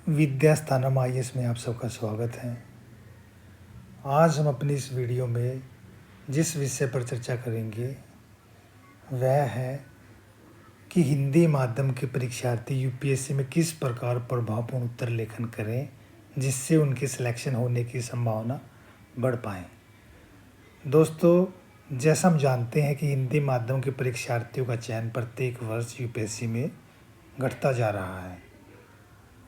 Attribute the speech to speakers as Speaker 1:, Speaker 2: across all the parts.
Speaker 1: विद्यास्थानम IAS में आप सबका स्वागत है। आज हम अपनी इस वीडियो में जिस विषय पर चर्चा करेंगे वह है कि हिंदी माध्यम के परीक्षार्थी यूपीएससी में किस प्रकार प्रभावपूर्ण उत्तर लेखन करें जिससे उनके सिलेक्शन होने की संभावना बढ़ पाए। दोस्तों, जैसा हम जानते हैं कि हिंदी माध्यम के परीक्षार्थियों का चयन प्रत्येक वर्ष यूपीएससी में घटता जा रहा है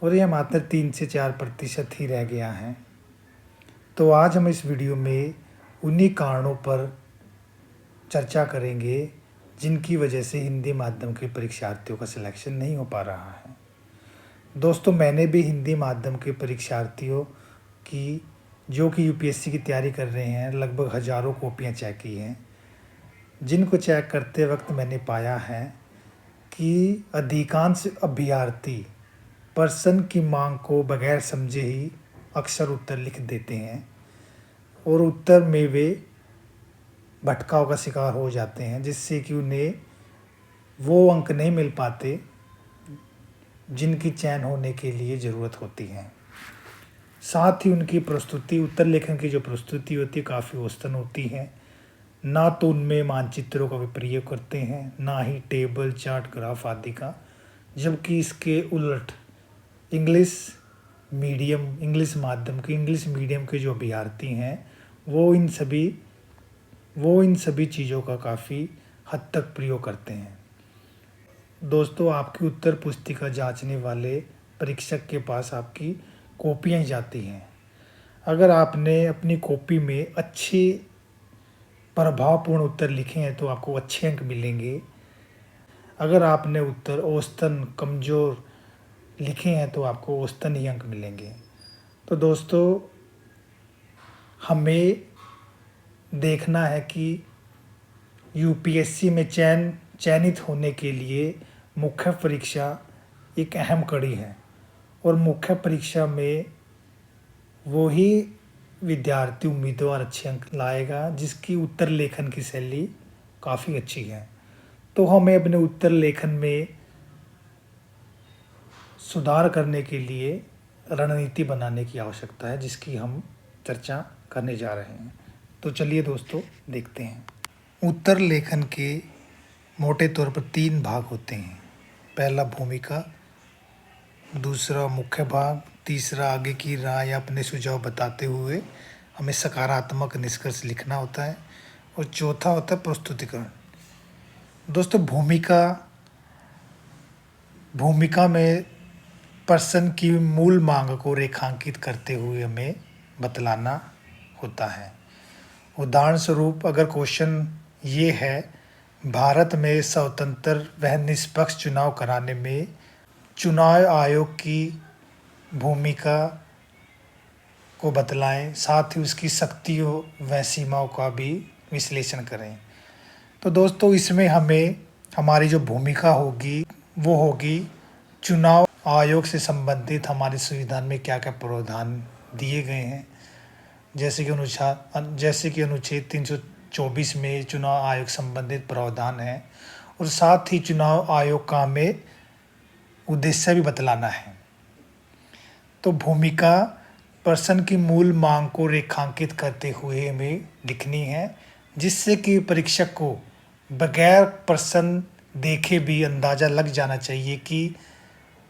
Speaker 1: और यह मात्र 3 से 4% ही रह गया है। तो आज हम इस वीडियो में उन्हीं कारणों पर चर्चा करेंगे जिनकी वजह से हिंदी माध्यम के परीक्षार्थियों का सिलेक्शन नहीं हो पा रहा है। दोस्तों, मैंने भी हिंदी माध्यम के परीक्षार्थियों की जो कि यूपीएससी की तैयारी कर रहे हैं लगभग हज़ारों कॉपियाँ चेक की हैं, जिनको चेक करते वक्त मैंने पाया है कि अधिकांश अभ्यर्थी प्रश्न की मांग को बगैर समझे ही अक्सर उत्तर लिख देते हैं और उत्तर में वे भटकाव का शिकार हो जाते हैं, जिससे कि उन्हें वो अंक नहीं मिल पाते जिनकी चयन होने के लिए ज़रूरत होती है। साथ ही उनकी प्रस्तुति, उत्तर लेखन की जो प्रस्तुति होती है काफ़ी औसतन होती है। ना तो उनमें मानचित्रों का वे प्रयोग करते हैं, ना ही टेबल, चार्ट, ग्राफ आदि का, जबकि इसके उलट इंग्लिश मीडियम के जो अभ्यर्थी हैं वो इन सभी चीज़ों का काफ़ी हद तक प्रयोग करते हैं। दोस्तों, आपकी उत्तर पुस्तिका जांचने वाले परीक्षक के पास आपकी कॉपियाँ जाती हैं। अगर आपने अपनी कॉपी में अच्छे प्रभावपूर्ण उत्तर लिखे हैं तो आपको अच्छे अंक मिलेंगे। अगर आपने उत्तर औसतन, कमज़ोर लिखे हैं तो आपको औसतन ही अंक मिलेंगे। तो दोस्तों, हमें देखना है कि यूपीएससी में चयनित होने के लिए मुख्य परीक्षा एक अहम कड़ी है और मुख्य परीक्षा में वो ही विद्यार्थी उम्मीदवार अच्छे अंक लाएगा जिसकी उत्तर लेखन की शैली काफ़ी अच्छी है। तो हमें अपने उत्तर लेखन में सुधार करने के लिए रणनीति बनाने की आवश्यकता है, जिसकी हम चर्चा करने जा रहे हैं। तो चलिए दोस्तों, देखते हैं। उत्तर लेखन के मोटे तौर पर 3 भाग होते हैं। पहला भूमिका, दूसरा मुख्य भाग, तीसरा आगे की राय या अपने सुझाव बताते हुए हमें सकारात्मक निष्कर्ष लिखना होता है और चौथा होता है प्रस्तुतिकरण। दोस्तों, भूमिका में प्रश्न की मूल मांग को रेखांकित करते हुए हमें बतलाना होता है। उदाहरण स्वरूप, अगर क्वेश्चन ये है, भारत में स्वतंत्र व निष्पक्ष चुनाव कराने में चुनाव आयोग की भूमिका को बतलाएं, साथ ही उसकी शक्तियों व सीमाओं का भी विश्लेषण करें। तो दोस्तों, इसमें हमारी जो भूमिका होगी वो होगी चुनाव आयोग से संबंधित हमारे संविधान में क्या क्या प्रावधान दिए गए हैं, जैसे कि अनुच्छेद 324 में चुनाव आयोग संबंधित प्रावधान है और साथ ही चुनाव आयोग का हमें उद्देश्य भी बतलाना है। तो भूमिका प्रश्न की मूल मांग को रेखांकित करते हुए हमें लिखनी है, जिससे कि परीक्षक को बगैर प्रश्न देखे भी अंदाज़ा लग जाना चाहिए कि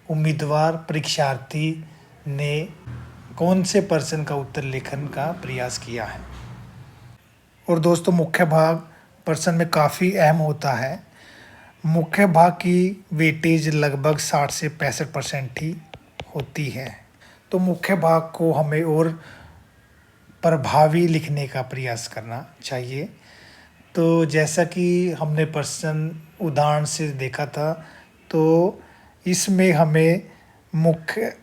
Speaker 1: उम्मीदवार परीक्षार्थी ने कौन से प्रश्न का उत्तर लेखन का प्रयास किया है। और दोस्तों, मुख्य भाग प्रश्न में काफ़ी अहम होता है। मुख्य भाग की वेटेज लगभग 60 से 65% ही होती है। तो मुख्य भाग को हमें और प्रभावी लिखने का प्रयास करना चाहिए। तो जैसा कि हमने प्रश्न उदाहरण से देखा था, तो इसमें हमें मुख्य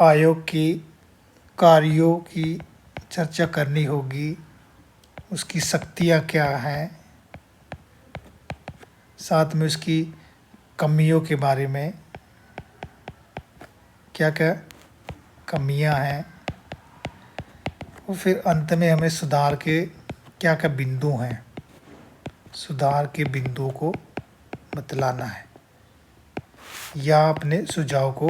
Speaker 1: आयोग की कार्यों की चर्चा करनी होगी, उसकी शक्तियाँ क्या हैं, साथ में उसकी कमियों के बारे में, क्या क्या कमियां हैं, और फिर अंत में हमें सुधार के क्या क्या बिंदु हैं, सुधार के बिंदुओं को बतलाना है या अपने सुझाव को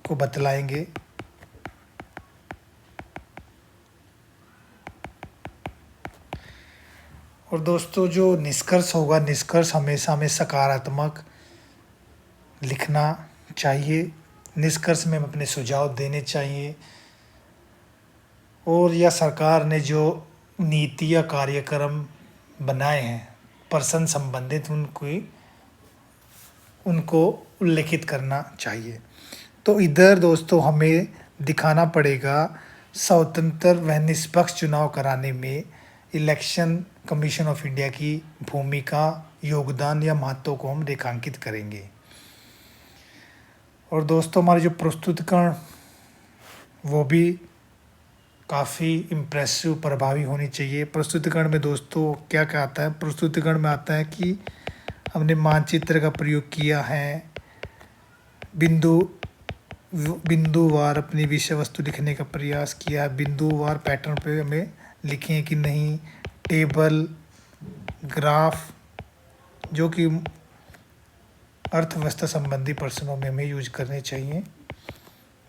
Speaker 1: को बतलाएंगे। और दोस्तों जो निष्कर्ष होगा, निष्कर्ष हमेशा हमें सकारात्मक लिखना चाहिए। निष्कर्ष में हम अपने सुझाव देने चाहिए, और यह सरकार ने जो नीति या कार्यक्रम बनाए हैं पर्सन संबंधित उनको उल्लेखित करना चाहिए। तो इधर दोस्तों हमें दिखाना पड़ेगा स्वतंत्र व निष्पक्ष चुनाव कराने में इलेक्शन कमीशन ऑफ इंडिया की भूमिका, योगदान या महत्व को हम रेखांकित करेंगे। और दोस्तों हमारे जो प्रस्तुतिकरण वो भी काफ़ी इम्प्रेसिव, प्रभावी होनी चाहिए। प्रस्तुतिकरण में दोस्तों क्या क्या आता है? प्रस्तुतिकरण में आता है कि हमने मानचित्र का प्रयोग किया है, बिंदुवार अपनी विषय वस्तु लिखने का प्रयास किया है, बिंदुवार पैटर्न पे हमें लिखें कि नहीं, टेबल, ग्राफ जो कि अर्थव्यवस्था संबंधी प्रश्नों में हमें यूज करने चाहिए।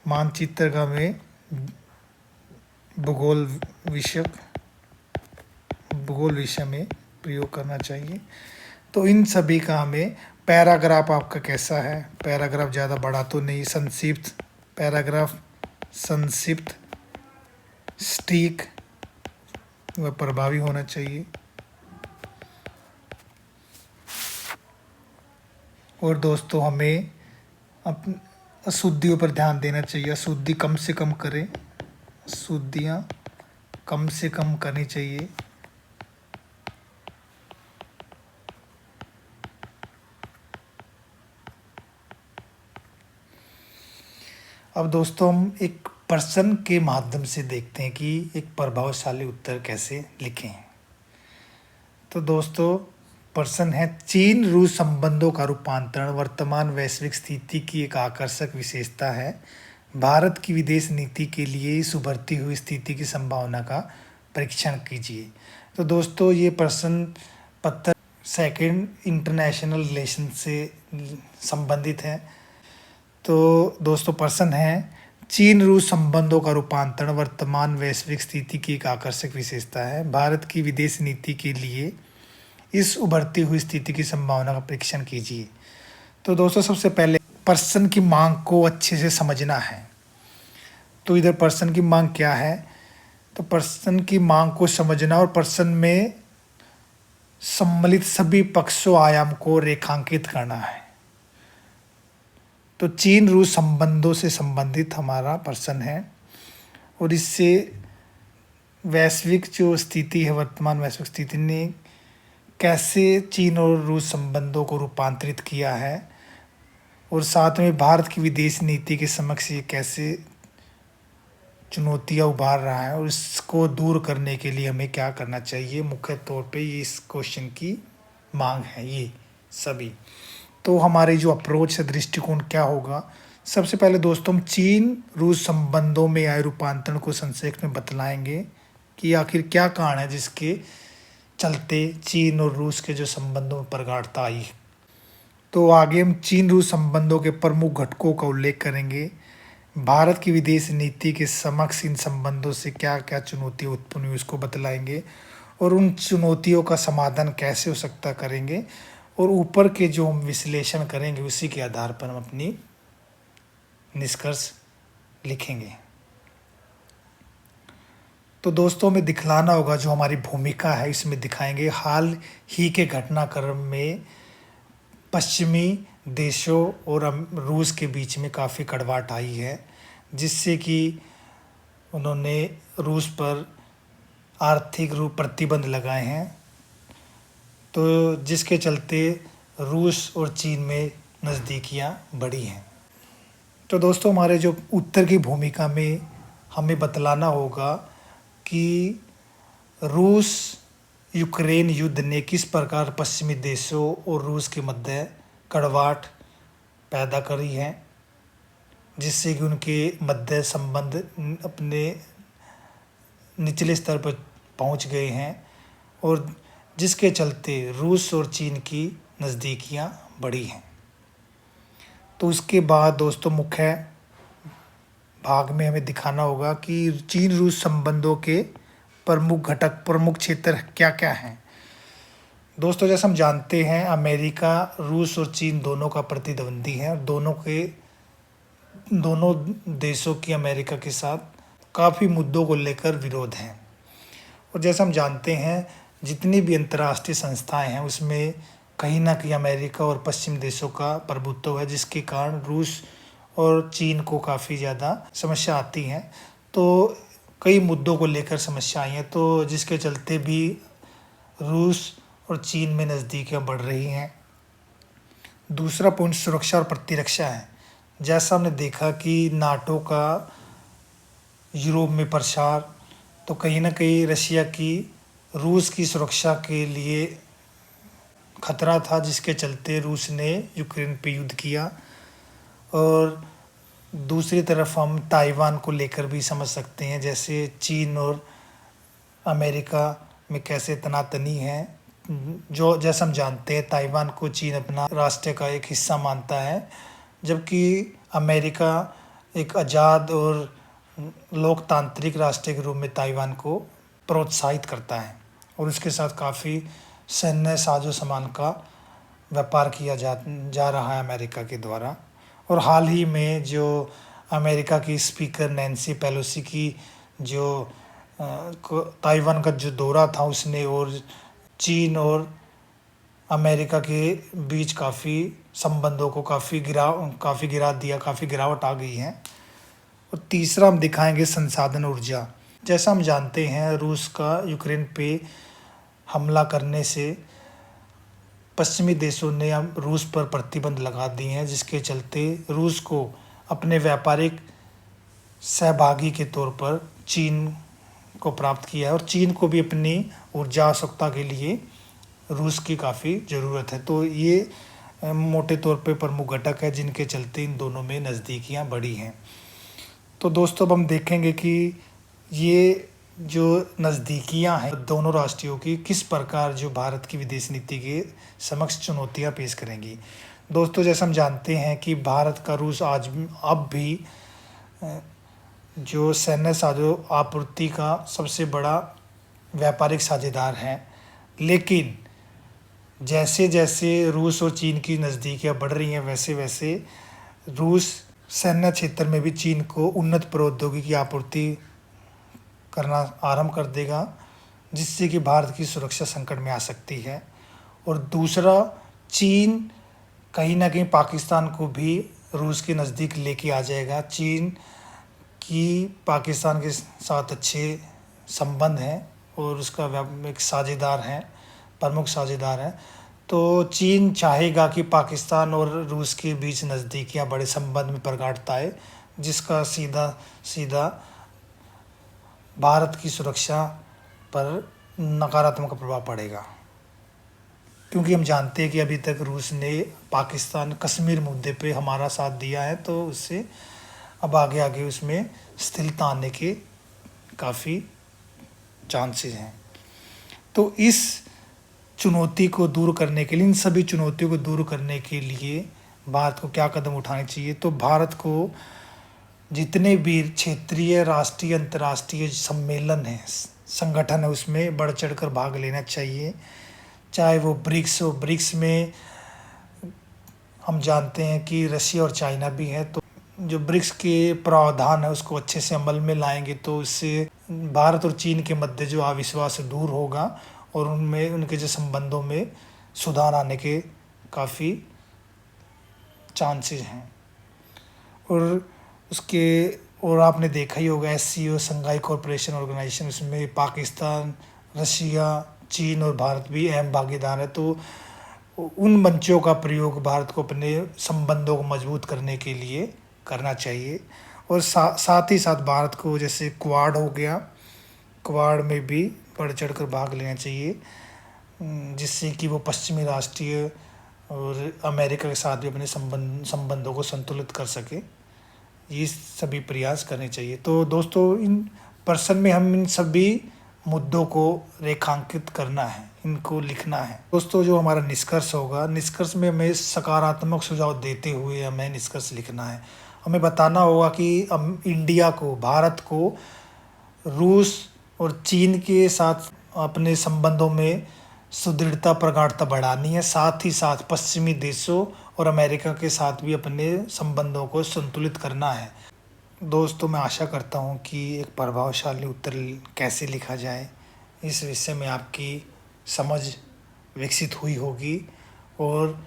Speaker 1: मानचित्र का हमें भूगोल विषय में प्रयोग करना चाहिए। तो इन सभी का हमें पैराग्राफ आपका कैसा है? पैराग्राफ ज़्यादा बड़ा तो नहीं, संक्षिप्त पैराग्राफ, संक्षिप्त, सटीक व प्रभावी होना चाहिए। और दोस्तों हमें अशुद्धियों पर ध्यान देना चाहिए। अशुद्धि कम से कम करें, शुद्धियाँ कम से कम करनी चाहिए। अब दोस्तों हम एक प्रश्न के माध्यम से देखते हैं कि एक प्रभावशाली उत्तर कैसे लिखें। तो दोस्तों प्रश्न है, चीन रूस संबंधों का रूपांतरण वर्तमान वैश्विक स्थिति की एक आकर्षक विशेषता है। भारत की विदेश नीति के लिए इस उभरती हुई स्थिति की संभावना का परीक्षण कीजिए। तो दोस्तों ये प्रश्न पत्र सेकंड इंटरनेशनल रिलेशन से संबंधित है। तो दोस्तों प्रश्न है, चीन रूस संबंधों का रूपांतरण वर्तमान वैश्विक स्थिति की एक आकर्षक विशेषता है। भारत की विदेश नीति के लिए इस उभरती हुई स्थिति की संभावना का परीक्षण कीजिए। तो दोस्तों सबसे पहले प्रश्न की मांग को अच्छे से समझना है। तो इधर प्रश्न की मांग क्या है? तो प्रश्न की मांग को समझना और प्रश्न में सम्मिलित सभी पक्षों आयाम को रेखांकित करना है। तो चीन रूस संबंधों से संबंधित हमारा प्रश्न है, और इससे वैश्विक जो स्थिति है, वर्तमान वैश्विक स्थिति ने कैसे चीन और रूस संबंधों को रूपांतरित किया है, और साथ में भारत की विदेश नीति के समक्ष ये कैसे चुनौतियां उभार रहा है, और इसको दूर करने के लिए हमें क्या करना चाहिए। मुख्य तौर पे ये इस क्वेश्चन की मांग है ये सभी। तो हमारी जो अप्रोच है, दृष्टिकोण क्या होगा? सबसे पहले दोस्तों हम चीन रूस संबंधों में आए रूपांतरण को संक्षेप में बतलाएंगे कि आखिर क्या कारण है जिसके चलते चीन और रूस के जो संबंधों में प्रगाढ़ता आई। तो आगे हम चीन रूस संबंधों के प्रमुख घटकों का उल्लेख करेंगे। भारत की विदेश नीति के समक्ष इन संबंधों से क्या क्या चुनौतियाँ उत्पन्न हुई उसको बतलाएंगे, और उन चुनौतियों का समाधान कैसे हो सकता करेंगे, और ऊपर के जो हम विश्लेषण करेंगे उसी के आधार पर हम अपनी निष्कर्ष लिखेंगे। तो दोस्तों हमें दिखलाना होगा जो हमारी भूमिका है, इसमें दिखाएंगे हाल ही के घटनाक्रम में पश्चिमी देशों और रूस के बीच में काफ़ी कड़वाहट आई है, जिससे कि उन्होंने रूस पर आर्थिक रूप प्रतिबंध लगाए हैं। तो जिसके चलते रूस और चीन में नज़दीकियां बढ़ी हैं। तो दोस्तों हमारे जो उत्तर की भूमिका में हमें बतलाना होगा कि रूस यूक्रेन युद्ध ने किस प्रकार पश्चिमी देशों और रूस के मध्य कड़वाहट पैदा करी है, जिससे कि उनके मध्य संबंध अपने निचले स्तर पर पहुंच गए हैं, और जिसके चलते रूस और चीन की नज़दीकियां बढ़ी हैं। तो उसके बाद दोस्तों मुख्य भाग में हमें दिखाना होगा कि चीन रूस संबंधों के प्रमुख घटक, प्रमुख क्षेत्र क्या-क्या हैं। दोस्तों, जैसे हम जानते हैं अमेरिका, रूस और चीन दोनों का प्रतिद्वंदी है और दोनों देशों की अमेरिका के साथ काफ़ी मुद्दों को लेकर विरोध हैं। और जैसे हम जानते हैं जितनी भी अंतर्राष्ट्रीय संस्थाएं हैं उसमें कहीं न कहीं अमेरिका और पश्चिम देशों का प्रभुत्व है, जिसके कारण रूस और चीन को काफ़ी ज़्यादा समस्या आती हैं। तो कई मुद्दों को लेकर समस्या आई हैं, तो जिसके चलते भी रूस और चीन में नज़दीकियाँ बढ़ रही हैं। दूसरा पॉइंट सुरक्षा और प्रतिरक्षा है। जैसा हमने देखा कि नाटो का यूरोप में प्रसार, तो कहीं न कहीं रशिया की रूस की सुरक्षा के लिए खतरा था, जिसके चलते रूस ने यूक्रेन पे युद्ध किया। और दूसरी तरफ हम ताइवान को लेकर भी समझ सकते हैं, जैसे चीन और अमेरिका में कैसे तनातनी है। जो जैसा हम जानते हैं ताइवान को चीन अपना राष्ट्र का एक हिस्सा मानता है, जबकि अमेरिका एक आज़ाद और लोकतांत्रिक राष्ट्र के रूप में ताइवान को प्रोत्साहित करता है और उसके साथ काफ़ी सैन्य साजो सामान का व्यापार किया जा रहा है अमेरिका के द्वारा। और हाल ही में जो अमेरिका की स्पीकर नैन्सी पेलोसी की जो ताइवान का जो दौरा था उसने और चीन और अमेरिका के बीच काफ़ी संबंधों को काफ़ी गिरा दिया, काफ़ी गिरावट आ गई है। और तीसरा हम दिखाएंगे संसाधन ऊर्जा। जैसा हम जानते हैं रूस का यूक्रेन पे हमला करने से पश्चिमी देशों ने अब रूस पर प्रतिबंध लगा दिए हैं, जिसके चलते रूस को अपने व्यापारिक सहभागी के तौर पर चीन को प्राप्त किया है और चीन को भी अपनी ऊर्जा आवश्यकता के लिए रूस की काफ़ी ज़रूरत है। तो ये मोटे तौर पे प्रमुख घटक है जिनके चलते इन दोनों में नज़दीकियाँ बढ़ी हैं। तो दोस्तों अब हम देखेंगे कि ये जो नज़दीकियाँ हैं दोनों राष्ट्रों की किस प्रकार जो भारत की विदेश नीति के समक्ष चुनौतियाँ पेश करेंगी। दोस्तों, जैसे हम जानते हैं कि भारत का रूस अब भी जो सैन्य साझो आपूर्ति का सबसे बड़ा व्यापारिक साझेदार है, लेकिन जैसे जैसे रूस और चीन की नज़दीकियाँ बढ़ रही हैं वैसे वैसे रूस सैन्य क्षेत्र में भी चीन को उन्नत प्रौद्योगिकी आपूर्ति करना आरंभ कर देगा, जिससे कि भारत की सुरक्षा संकट में आ सकती है। और दूसरा, चीन कहीं ना कहीं पाकिस्तान को भी रूस के नज़दीक लेके आ जाएगा। चीन की पाकिस्तान के साथ अच्छे संबंध हैं और उसका एक साझेदार है, प्रमुख साझेदार है। तो चीन चाहेगा कि पाकिस्तान और रूस के बीच नज़दीकियाँ बड़े संबंध में प्रगाढ़ता है, जिसका सीधा भारत की सुरक्षा पर नकारात्मक प्रभाव पड़ेगा, क्योंकि हम जानते हैं कि अभी तक रूस ने पाकिस्तान कश्मीर मुद्दे पे हमारा साथ दिया है, तो उससे अब आगे उसमें स्थिरता आने के काफ़ी चांसेस हैं। तो इस चुनौती को दूर करने के लिए, इन सभी चुनौतियों को दूर करने के लिए भारत को क्या कदम उठाने चाहिए। तो भारत को जितने भी क्षेत्रीय, राष्ट्रीय, अंतर्राष्ट्रीय सम्मेलन हैं, संगठन है, उसमें बढ़ चढ़ कर भाग लेना चाहिए। चाहे वो ब्रिक्स हो, ब्रिक्स में हम जानते हैं कि रशिया और चाइना भी है, तो जो ब्रिक्स के प्रावधान है उसको अच्छे से अमल में लाएंगे तो इससे भारत और चीन के मध्य जो अविश्वास दूर होगा और उनके जो संबंधों में सुधार आने के काफ़ी चांसेस हैं। और आपने देखा ही होगा SCO, शंघाई कोऑपरेशन ऑर्गेनाइजेशन, उसमें पाकिस्तान, रशिया, चीन और भारत भी अहम भागीदार है। तो उन मंचों का प्रयोग भारत को अपने संबंधों को मजबूत करने के लिए करना चाहिए। और साथ ही साथ भारत को जैसे क्वाड हो गया, क्वाड में भी बढ़ चढ़ कर भाग लेना चाहिए, जिससे कि वो पश्चिमी राष्ट्रीय और अमेरिका के साथ भी अपने संबंधों को संतुलित कर सके। ये सभी प्रयास करने चाहिए। तो दोस्तों, इन पर्सन में हम इन सभी मुद्दों को रेखांकित करना है, इनको लिखना है। दोस्तों, जो हमारा निष्कर्ष होगा, निष्कर्ष में हमें सकारात्मक सुझाव देते हुए हमें निष्कर्ष लिखना है। हमें बताना होगा कि इंडिया को, भारत को रूस और चीन के साथ अपने संबंधों में सुदृढ़ता प्रगाढ़ता बढ़ानी है, साथ ही साथ पश्चिमी देशों और अमेरिका के साथ भी अपने संबंधों को संतुलित करना है। दोस्तों, मैं आशा करता हूँ कि एक प्रभावशाली उत्तर कैसे लिखा जाए इस विषय में आपकी समझ विकसित हुई होगी और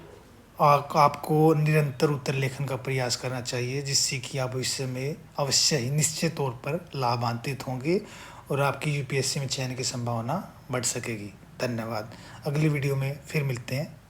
Speaker 1: आपको निरंतर उत्तर लेखन का प्रयास करना चाहिए, जिससे कि आप भविष्य में अवश्य ही निश्चित तौर पर लाभान्वित होंगे और आपकी यूपीएससी में चयन की संभावना बढ़ सकेगी। धन्यवाद। अगली वीडियो में फिर मिलते हैं।